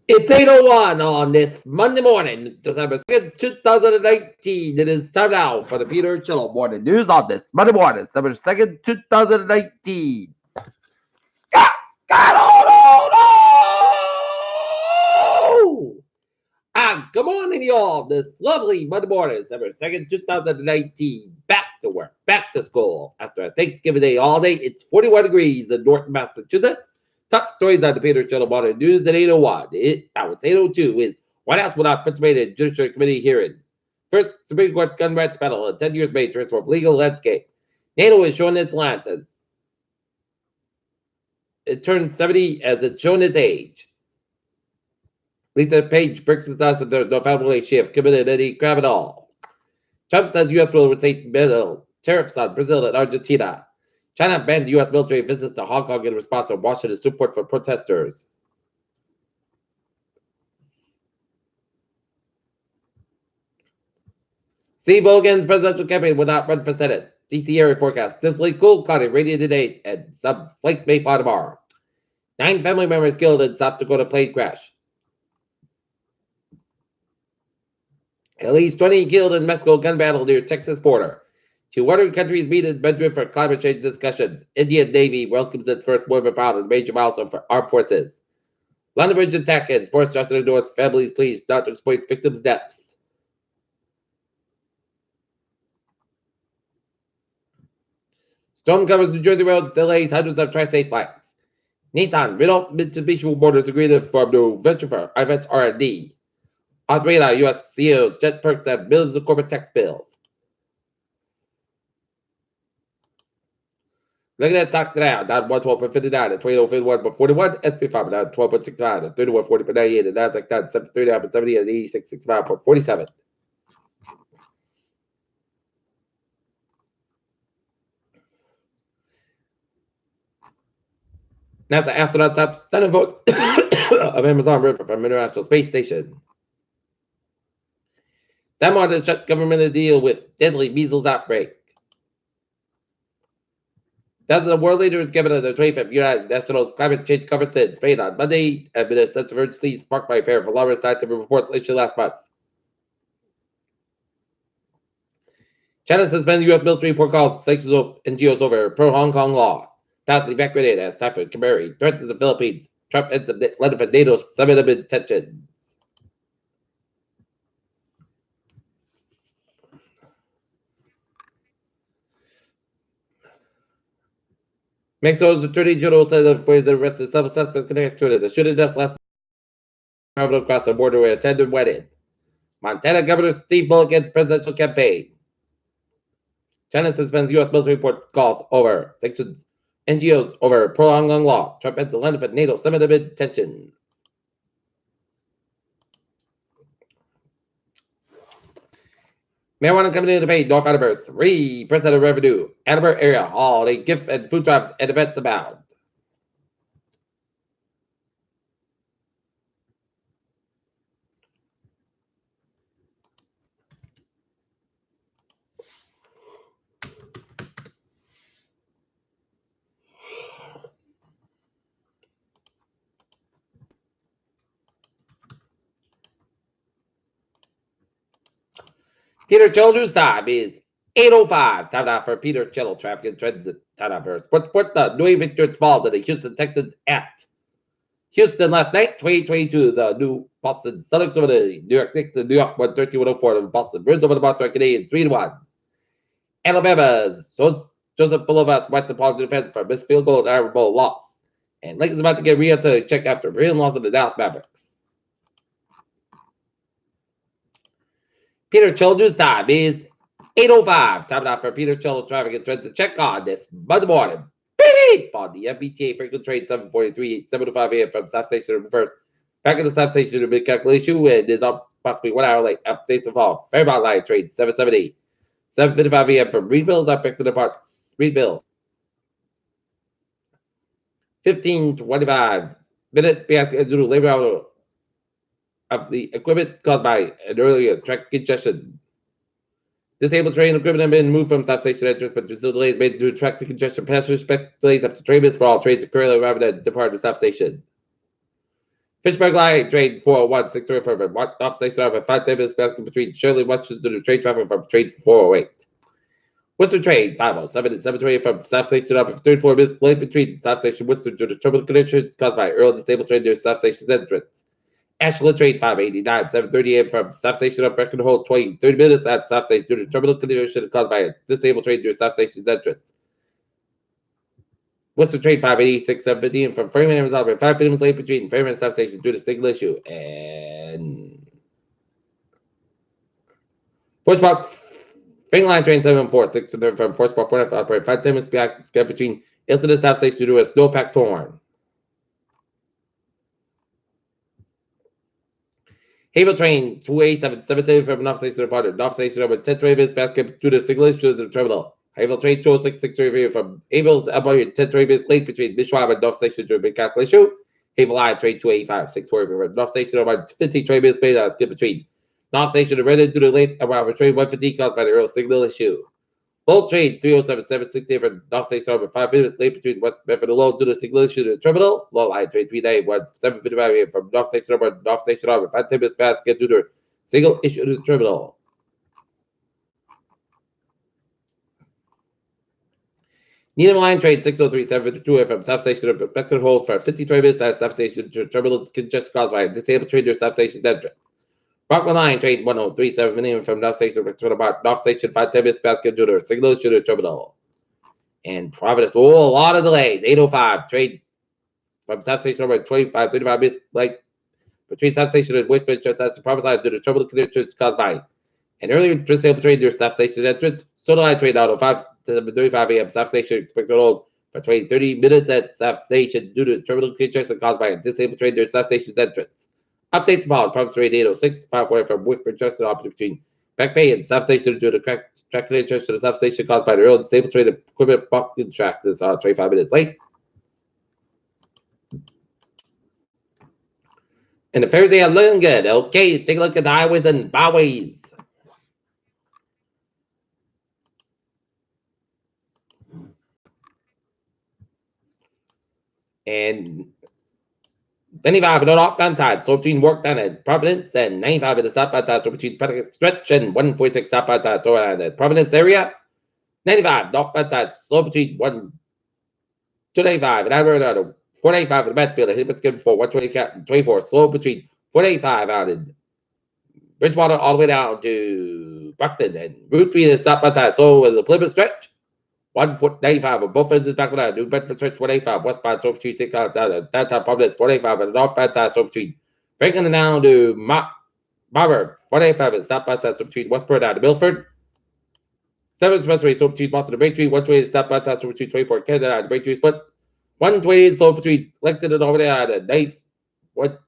It's 8:01 on this Monday morning, December 2nd, 2019. It is time now for the Peter Chillo Morning News on this Monday morning, December 2nd, 2019. God, oh, no! Good morning, y'all. This lovely Monday morning, December 2nd, 2019. Back to work, back to school. After a Thanksgiving day holiday, it's 41 degrees in Norton, Massachusetts. Top stories on the Peter Chillo Morning News at 8:01. It's 8:02 is White House will not participate in Judiciary Committee hearing. First Supreme Court gun rights battle in 10 years may transform legal landscape. NATO is showing its lance as it turns 70 as it's shown its age. Lisa Page breaks us out with no family she have committed any crime at all. Trump says U.S. will reinstate tariffs on Brazil and Argentina. China bans U.S. military visits to Hong Kong in response to Washington's support for protesters. Steve Wiggins' presidential campaign will not run for Senate. D.C. area forecast. Dismally cool, cloudy, rainy today, and some flakes may fall tomorrow. 9 family members killed in South Dakota plane crash. At least 20 killed in Mexico gun battle near Texas border. 200 countries meet in Madrid for climate change discussions. Indian Navy welcomes its first woman pilot, a major milestone for armed forces. London Bridge attack ends. Boris Johnson ignores families' pleas not to exploit victims' deaths. Storm covers New Jersey roads, delays hundreds of tri-state flights. Nissan, Renault, Mitsubishi Motors agreed to form new venture for advanced R&D. Australia, U.S. CEOs, jet perks, and billions of corporate tax bills. Looking at stocks now, down 112.59 at 20.51.41, SP 5 down 12.65 at 31.40.98, and Nasdaq down 739.70 at 86.65.47. NASA astronaut stops stunning vote of Amazon River from International Space Station. Samoa has shut government to deal with deadly measles outbreak. Dozens of world leaders given at the 25th United National Climate Change Conference in Spain on Monday amid a sense of urgency sparked by a pair of alarming scientific reports issued last month. China suspended U.S. military protocols sanctions NGOs over pro-Hong Kong law. Thousands evacuated as Typhoon Kamari threatens the Philippines. Trump ends a letter for NATO summit of intentions. Mexico's Attorney General said that employees arrested several suspects connected to the shooting deaths last traveled across the border with attended wedding. Montana Governor Steve Mulligan's presidential campaign. China suspends U.S. military protocols over sanctions NGOs over pro-Hong Kong law. Trump ends a letter for NATO summit of intentions. Marijuana company to pay North Attleboro 3% of revenue. Attleboro area holiday gift and food drives and events abound. Peter Chillo News time is 8:05. Time now for Peter Chillo traffic and trends. Time now for Sports Report. The New Victor involved in the Houston Texans at Houston last night, 2022. The new Boston Celtics over the New York Knicks. The New York won 13-104. The Boston Bruins over the Montreal Canadiens 3-1. Alabama's Joseph Bulovas writes apology to fans for a missed field goal and Iron Bowl loss. And Lakers about to get re-entered to check after a real loss of the Dallas Mavericks. Peter Chillo News time is 8:05. Time now for Peter Chillo traffic and trends to check on this Monday morning. Beep, on the MBTA Franklin train 743, 7:05 a.m. from South Station to reverse. Back at the South Station to mid-calculation and is up approximately 1 hour late. Up Station Hall. Fairmont Line train 770. 7:55 a.m. from Reedville is up back to the park. Reedville. 15:25 minutes past the labor hour of the equipment caused by an earlier track congestion. Disabled train equipment have been moved from South Station entrance, but there's still delays made due to traffic congestion. Passengers expect delays up to 3 minutes for all trains that currently arrive at depart of South Station. Fitchburg Line, train 401, 6 from off station over 5 minutes passing between Shirley Washington to train traffic from train 408. Worcester train 507 and 720 from South Station over 34 minutes late between South Station Worcester due to trouble connection caused by early disabled train near South Station's entrance. Ashland train 589, 7:30 a.m. from South Station up Breckenridge, 30 minutes at South Station due to terminal condition caused by a disabled train near South Station's entrance. Worcester train 586, 7:15 from Freeman and Resolve 5 minutes late between Freeman and South Station due to signal issue. And Portsmouth Freight Line train 746 from Portsmouth 4 operate 5 minutes between Ilson and South Station due to a snowpack torn. Havel train 287, 7:30 from North Station departed. North Station over 10 minutes basket due to signal issues in the terminal. Havel train 206, 6:30 from Havel's about 10 minutes late between Mishwab and North Station due to a big calculation issue. Havel Line train 285, 6:40 from North Station over 15 minutes basket between North Station and Reddit due to late arrival train 150 caused by the early signal issue. Bolt train 307, 760 from North Station over 5 minutes late between West Bedford and Lowell due to signal issue to the terminal. Low line train 391, 755 from North Station over 5 minutes past get due to signal issue to the terminal. Needham Line train 603, 752 from South Station to Beckton Hold for 53 minutes at South Station to terminal congestion caused by a disabled train near South Station's entrance. Rockland Line train 103, 7 from North Station to about North Station 5 minutes past get due to signal issue to the terminal. And Providence, a lot of delays. 805 train from South Station over 35 minutes like between South Station and Whitman. That's the Providence Line due to trouble conditions caused by an earlier disabled train near South Station entrance. Soda Line train out of 5:35 a.m. South Station expected to hold for 30 minutes at South Station due to terminal congestion caused by a disabled train near South Station's entrance. Update tomorrow. Providence train 806 540 from Whitman Justin opposite between Back Bay and South Station due to track congestion to the South Station caused by the early disabled train equipment bucking tracks is 25 minutes late. And the Thursday are looking good. Okay, take a look at the highways and byways. And 95 at the northbound side, so between work down at Providence and 95 at the southbound side, so between Pelican Stretch and 146 southbound side, so around the Providence area. 95 northbound side, so between 295 and Alberta, 485 at the Mansfield, and Hibbert's for 124, slow between 485 out in Bridgewater all the way down to Buckton, and Route 3 is southbound side, so with the Plymouth Stretch. 195 on both ends is back on New Bedford Stretch 185, westbound so between 6 out downtown Providence 485, and the northbound side so between Franklin and down to Marburg 485, and southbound side so between Westport down to Milford. 7 expressway so between Boston and Braintree, 128 southbound side so between 24 Canada and Braintree split. 128 so between Lexington and over there at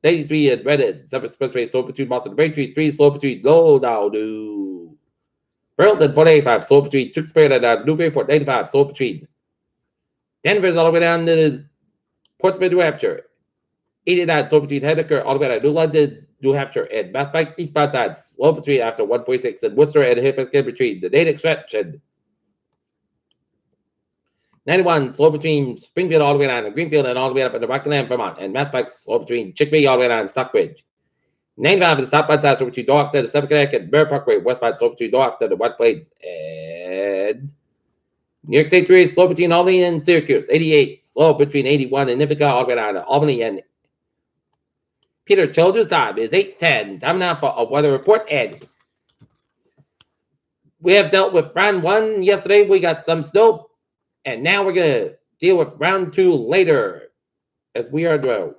93 and Reddit. 7 expressway so between Boston and Braintree, 3 slow between Low down to Burlington 485, slow between Tewksbury and Newburyport 95, slow between Denver's all the way down to Portsmouth, New Hampshire. 89, slow between Henniker all the way down to New London, New Hampshire, and Mass Pike eastbound side, slow between after 146 and Worcester and Hippinskin between the Natick Stretch and 91, slow between Springfield all the way down to Greenfield and all the way up into Rockingham, Vermont, and Mass Pike slow between Chickabee all the way down to Stockbridge. 95 is the southbound side, so between Dorchester and Seven Connecticut, Bear Parkway, westbound, so between Dorchester and White Plains, and New York State 3, slow between Albany and Syracuse. 88, slow between 81 and Ithaca, all the way down to Albany and Peter Children's time is 8:10. Time now for a weather report, and we have dealt with round 1 yesterday. We got some snow, and now we're going to deal with round 2 later, as we are due.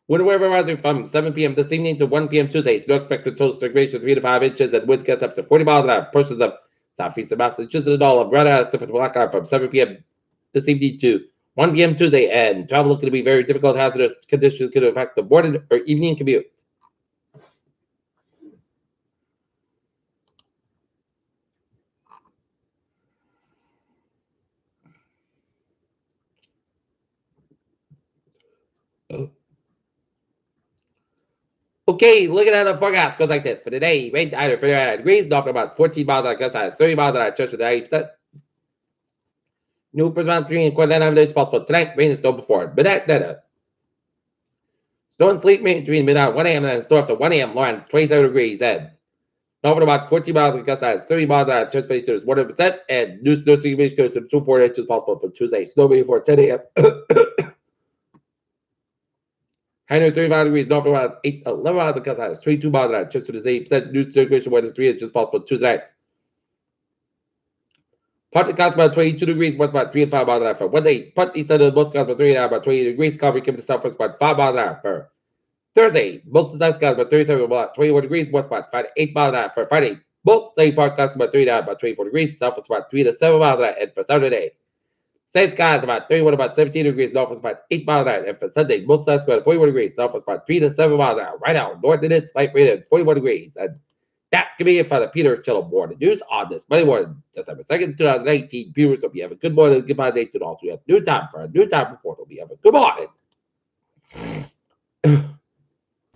Winter weather rising from 7 p.m. this evening to 1 p.m. Tuesday. Snow expected total circulation 3 to 5 inches, and winds gets up to 40 miles an hour. Portions of southeastern Massachusetts and all of Red Island except for the Black Island from 7 p.m. this evening to 1 p.m. Tuesday. And travel looking to be very difficult. Hazardous conditions could affect the morning or evening commute. Okay, looking at the forecast goes like this. For today, rain either 39 degrees, north about 14 miles an hour, 30 miles an hour, chance of 90%. New percent 3 and 49 days possible. Tonight, rain and snow before. But that. Snow and sleet between midnight 1 a.m. and snow after 1 a.m. Low and 27 degrees. And north about 14 miles an hour, 30 miles an hour, chance of 100%. And new snow season goes to 2 inches possible for Tuesday. Snow before 10 a.m. 135 degrees north about 11 miles an hour, 22 miles an hour, chance of 8%. New circulation weather 3 inches possible Tuesday. Partly clouds about 22 degrees, west about 3 and 5 miles an hour for Wednesday. Partly sunny, most clouds about 3 and about 20 degrees. Cloudy coming to southwest about 5 miles an hour for Thursday. Most of the sun clouds about 37 about 21 degrees, west about 5 to 8 miles an hour for Friday. Most sunny part clouds about 3 and about 24 degrees, southwest about 3 to 7 miles an hour. And for Saturday, same skies about 31 about 17 degrees, northwest about 8 miles an hour. And for Sunday, most suns about 41 degrees, southwest about 3 to 7 miles an hour. Right now, north and it's light rain at 41 degrees. And that's going to be it for the Peter Chillum Morning News on this Monday morning, December 2nd, 2019. Viewers, hope you have a good morning, good day, and also we have new time for a new time report. Hope you have a good morning.